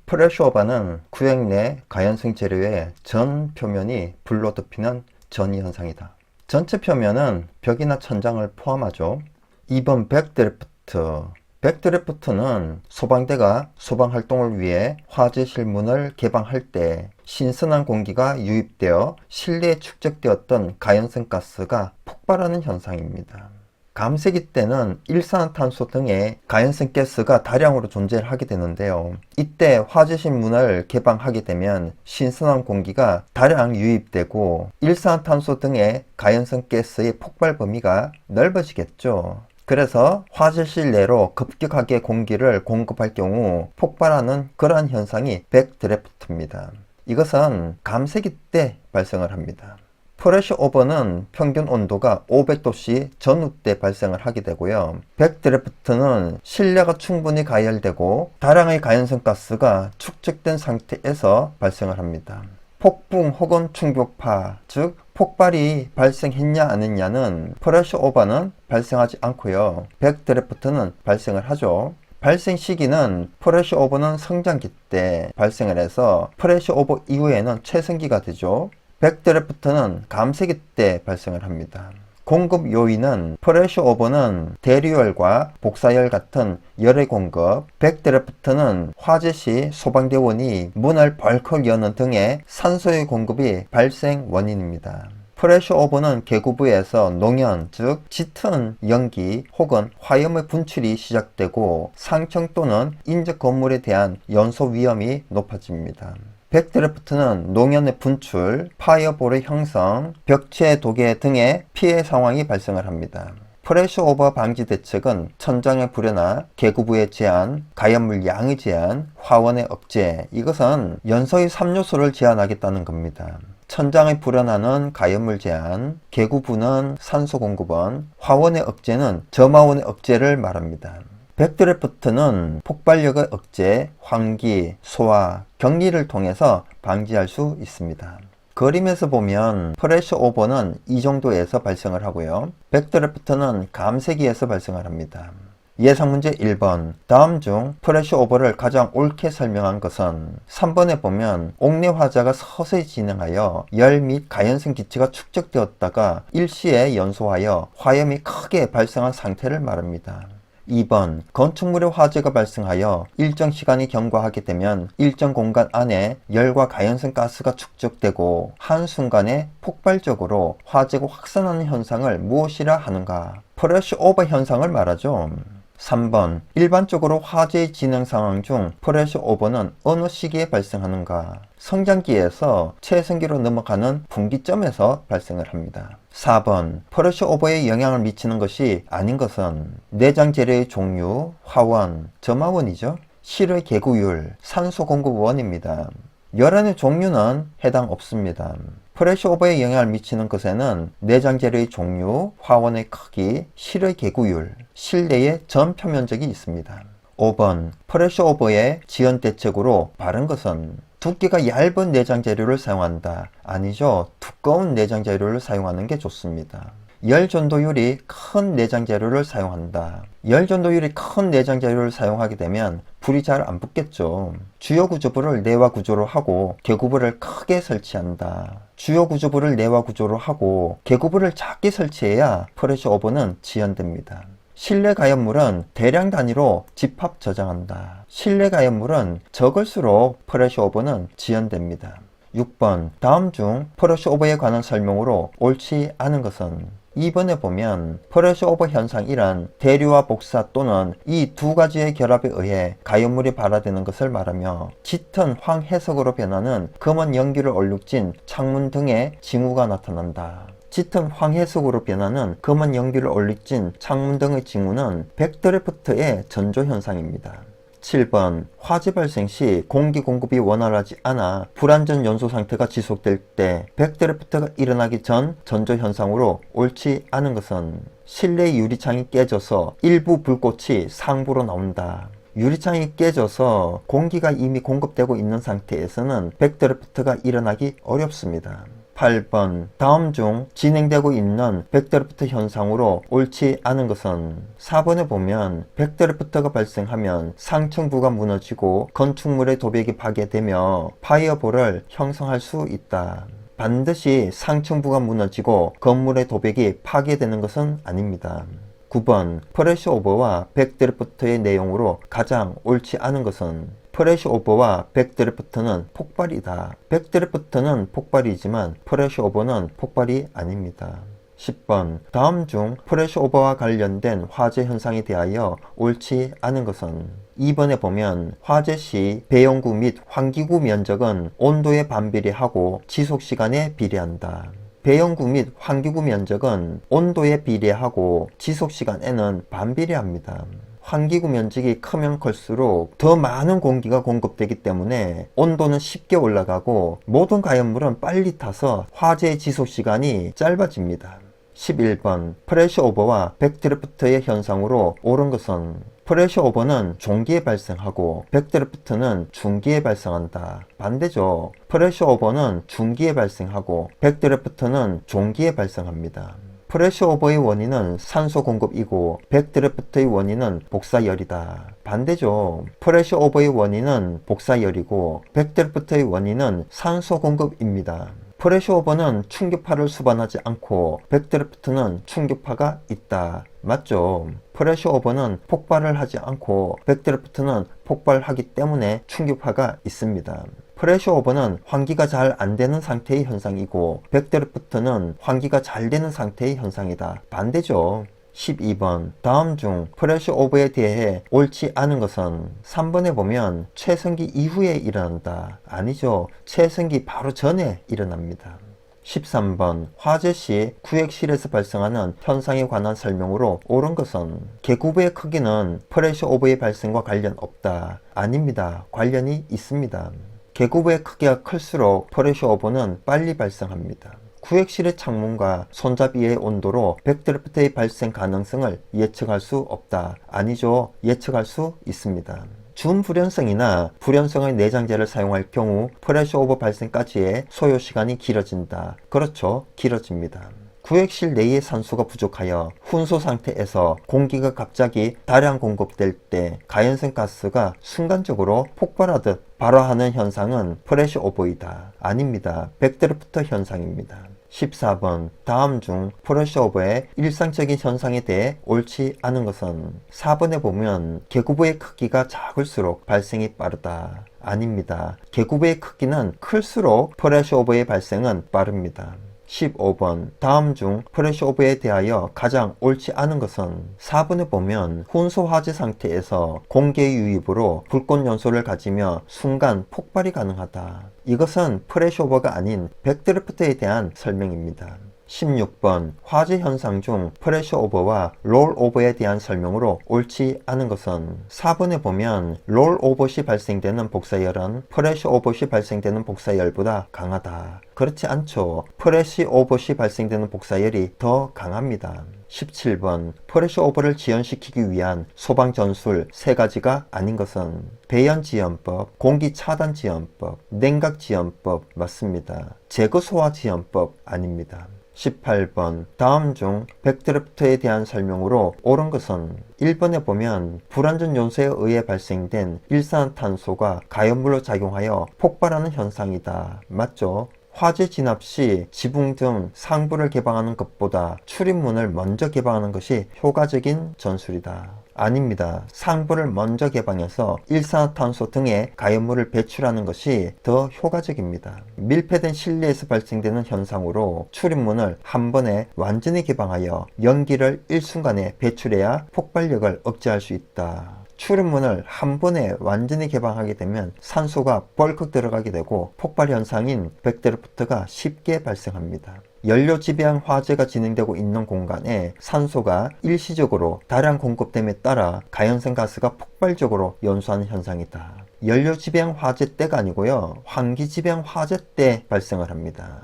프레쉬오버는 구획 내 가연성 재료의 전 표면이 불로 덮이는 전이 현상이다. 전체 표면은 벽이나 천장을 포함하죠. 2번 백드래프트. 백드래프트는 소방대가 소방활동을 위해 화재실 문을 개방할 때 신선한 공기가 유입되어 실내에 축적되었던 가연성 가스가 폭발하는 현상입니다. 감세기 때는 일산화탄소 등의 가연성 가스가 다량으로 존재하게 되는데요. 이때 화재실 문을 개방하게 되면 신선한 공기가 다량 유입되고 일산화탄소 등의 가연성 가스의 폭발 범위가 넓어지겠죠. 그래서 화재실 내로 급격하게 공기를 공급할 경우 폭발하는 그러한 현상이 백드래프트입니다. 이것은 감세기 때 발생을 합니다. 프레쉬오버는 평균 온도가 500도씨 전후 때 발생을 하게 되고요. 백드래프트는 실내가 충분히 가열되고 다량의 가연성 가스가 축적된 상태에서 발생을 합니다. 폭풍 혹은 충격파, 즉 폭발이 발생했냐 안 했냐는 프레쉬오버는 발생하지 않고요. 백드래프트는 발생을 하죠. 발생 시기는 프레쉬오버는 성장기 때 발생을 해서 프레쉬오버 이후에는 최성기가 되죠. 백드래프트는 감세기 때 발생을 합니다. 공급 요인은 프레쉬오버는 대류열과 복사열 같은 열의 공급, 백드래프트는 화재 시 소방대원이 문을 벌컥 여는 등의 산소의 공급이 발생 원인입니다. 프레쉬오버는 계구부에서 농연, 즉 짙은 연기 혹은 화염의 분출이 시작되고 상층 또는 인접 건물에 대한 연소 위험이 높아집니다. 백드래프트는 농연의 분출, 파이어볼의 형성, 벽체 도개 등의 피해 상황이 발생을 합니다. 프레쉬오버 방지 대책은 천장의 불에나 계구부의 제한, 가연물 양의 제한, 화원의 억제, 이것은 연소의 3요소를 제한하겠다는 겁니다. 천장의 불어나는 가연물 제한, 계구부는 산소 공급원, 화원의 억제는 점화원의 억제를 말합니다. 백드래프트는 폭발력의 억제, 환기, 소화, 격리를 통해서 방지할 수 있습니다. 그림에서 보면 프레쉬오버는 이 정도에서 발생을 하고요. 백드래프트는 감세기에서 발생을 합니다. 예상 문제 1번. 다음 중 프레쉬오버를 가장 옳게 설명한 것은 3번에 보면 옥내 화재가 서서히 진행하여 열 및 가연성 기체가 축적되었다가 일시에 연소하여 화염이 크게 발생한 상태를 말합니다. 2번. 건축물의 화재가 발생하여 일정 시간이 경과하게 되면 일정 공간 안에 열과 가연성 가스가 축적되고 한순간에 폭발적으로 화재가 확산하는 현상을 무엇이라 하는가? 프레쉬오버 현상을 말하죠. 3번. 일반적으로 화재의 진행 상황 중 프레쉬오버는 어느 시기에 발생하는가? 성장기에서 최성기로 넘어가는 분기점에서 발생을 합니다. 4번. 프레쉬오버에 영향을 미치는 것이 아닌 것은 내장 재료의 종류, 화원, 점화원이죠. 실의 계구율, 산소 공급원입니다. 열연의 종류는 해당 없습니다. 프레쉬오버에 영향을 미치는 것에는 내장 재료의 종류, 화원의 크기, 실의 계구율, 실내의 전 표면적이 있습니다. 5번. 프레쉬오버의 지연 대책으로 바른 것은 두께가 얇은 내장 재료를 사용한다. 아니죠. 두꺼운 내장 재료를 사용하는 게 좋습니다. 열 전도율이 큰 내장 재료를 사용한다. 열 전도율이 큰 내장 재료를 사용하게 되면 불이 잘 안 붙겠죠. 주요 구조부를 내화 구조로 하고 계구부를 크게 설치한다. 주요 구조부를 내화 구조로 하고 계구부를 작게 설치해야 프레쉬오버는 지연됩니다. 실내 가연물은 대량 단위로 집합 저장한다. 실내 가연물은 적을수록 프레쉬오버는 지연됩니다. 6번. 다음 중 프레쉬오버에 관한 설명으로 옳지 않은 것은 2번에 보면 프레쉬오버 현상이란 대류와 복사 또는 이 두 가지의 결합에 의해 가연물이 발화되는 것을 말하며 짙은 황해석으로 변하는 검은 연기를 얼룩진 창문 등의 징후가 나타난다. 짙은 황해석으로 변하는 검은 연기를 얼룩진 창문 등의 징후는 백드래프트의 전조 현상입니다. 7번. 화재 발생 시 공기 공급이 원활하지 않아 불안전 연소 상태가 지속될 때 백드래프트가 일어나기 전 전조 현상으로 옳지 않은 것은 실내 유리창이 깨져서 일부 불꽃이 상부로 나온다. 유리창이 깨져서 공기가 이미 공급되고 있는 상태에서는 백드래프트가 일어나기 어렵습니다. 8번 다음 중 진행되고 있는 백드리프트 현상으로 옳지 않은 것은 4번에 보면 백드리프트가 발생하면 상층부가 무너지고 건축물의 도벽이 파괴되며 파이어볼을 형성할 수 있다. 반드시 상층부가 무너지고 건물의 도벽이 파괴되는 것은 아닙니다. 9번 프레시오버와 백드리프트의 내용으로 가장 옳지 않은 것은 프레시오버와 백드리프트는 폭발이다. 백드리프트는 폭발이지만 프레시오버는 폭발이 아닙니다. 10번 다음 중 프레시오버와 관련된 화재 현상에 대하여 옳지 않은 것은 2번에 보면 화재 시 배용구 및 환기구 면적은 온도에 반비례하고 지속시간에 비례한다. 배용구 및 환기구 면적은 온도에 비례하고 지속시간에는 반비례합니다. 환기구 면적이 크면 클수록 더 많은 공기가 공급되기 때문에 온도는 쉽게 올라가고 모든 가연물은 빨리 타서 화재의 지속시간이 짧아집니다. 11번 프레시오버와 백드리프트의 현상으로 옳은 것은 프레시오버는 종기에 발생하고 백드리프트는 중기에 발생한다. 반대죠. 프레시오버는 중기에 발생하고 백드리프트는 종기에 발생합니다. 프레시오버의 원인은 산소 공급이고 백드리프트의 원인은 복사열이다. 반대죠. 프레시오버의 원인은 복사열이고 백드리프트의 원인은 산소 공급입니다. 프레시오버는 충격파를 수반하지 않고 백드리프트는 충격파가 있다. 맞죠? 프레시오버는 폭발을 하지 않고 백드리프트는 폭발하기 때문에 충격파가 있습니다. 프레시오버는 환기가 잘 안되는 상태의 현상이고 백드리프트는 환기가 잘 되는 상태의 현상이다. 반대죠. 12번 다음 중 프레시오버에 대해 옳지 않은 것은 3번에 보면 최성기 이후에 일어난다. 아니죠. 최성기 바로 전에 일어납니다. 13번 화재 시 구획실에서 발생하는 현상에 관한 설명으로 옳은 것은 계구부의 크기는 프레시오버의 발생과 관련 없다. 아닙니다. 관련이 있습니다. 계구부의 크기가 클수록 프레시오버는 빨리 발생합니다. 구획실의 창문과 손잡이의 온도로 백드리프트의 발생 가능성을 예측할 수 없다. 아니죠. 예측할 수 있습니다. 준불연성이나 불연성의 내장재를 사용할 경우 프레시오버 발생까지의 소요시간이 길어진다. 그렇죠. 길어집니다. 구획실 내의 산소가 부족하여 훈소 상태에서 공기가 갑자기 다량 공급될 때 가연성 가스가 순간적으로 폭발하듯 발화하는 현상은 프레시오버이다. 아닙니다. 백드리프트 현상입니다. 14번 다음 중 프레시오버의 일상적인 현상에 대해 옳지 않은 것은 4번에 보면 계구부의 크기가 작을수록 발생이 빠르다. 아닙니다. 계구부의 크기는 클수록 프레시오버의 발생은 빠릅니다. 15번 다음 중 프레시오버에 대하여 가장 옳지 않은 것은 4번에 보면 훈소 화재 상태에서 공기의 유입으로 불꽃 연소를 가지며 순간 폭발이 가능하다. 이것은 프레시오버가 아닌 백드리프트에 대한 설명입니다. 16번 화재 현상 중 프레시오버와 롤오버에 대한 설명으로 옳지 않은 것은 4번에 보면 롤오버 시 발생되는 복사열은 프레시오버 시 발생되는 복사열보다 강하다. 그렇지 않죠. 프레시오버 시 발생되는 복사열이 더 강합니다. 17번 프레시오버를 지연시키기 위한 소방 전술 3가지가 아닌 것은 배연지연법, 공기차단지연법, 냉각지연법 맞습니다. 제거소화지연법 아닙니다. 18번 다음 중 백드리프트에 대한 설명으로 옳은 것은 1번에 보면 불완전 연소에 의해 발생된 일산화탄소가 가연물로 작용하여 폭발하는 현상이다. 맞죠? 화재 진압 시 지붕 등 상부를 개방하는 것보다 출입문을 먼저 개방하는 것이 효과적인 전술이다. 아닙니다. 상부를 먼저 개방해서 일산화탄소 등의 가연물을 배출하는 것이 더 효과적입니다. 밀폐된 실내에서 발생되는 현상으로 출입문을 한 번에 완전히 개방하여 연기를 일순간에 배출해야 폭발력을 억제할 수 있다. 출입문을 한 번에 완전히 개방하게 되면 산소가 벌컥 들어가게 되고 폭발 현상인 백드리프트가 쉽게 발생합니다. 연료 지배한 화재가 진행되고 있는 공간에 산소가 일시적으로 다량 공급됨에 따라 가연성 가스가 폭발적으로 연소하는 현상이다. 연료 지배한 화재 때가 아니고요. 환기 지배한 화재 때 발생을 합니다.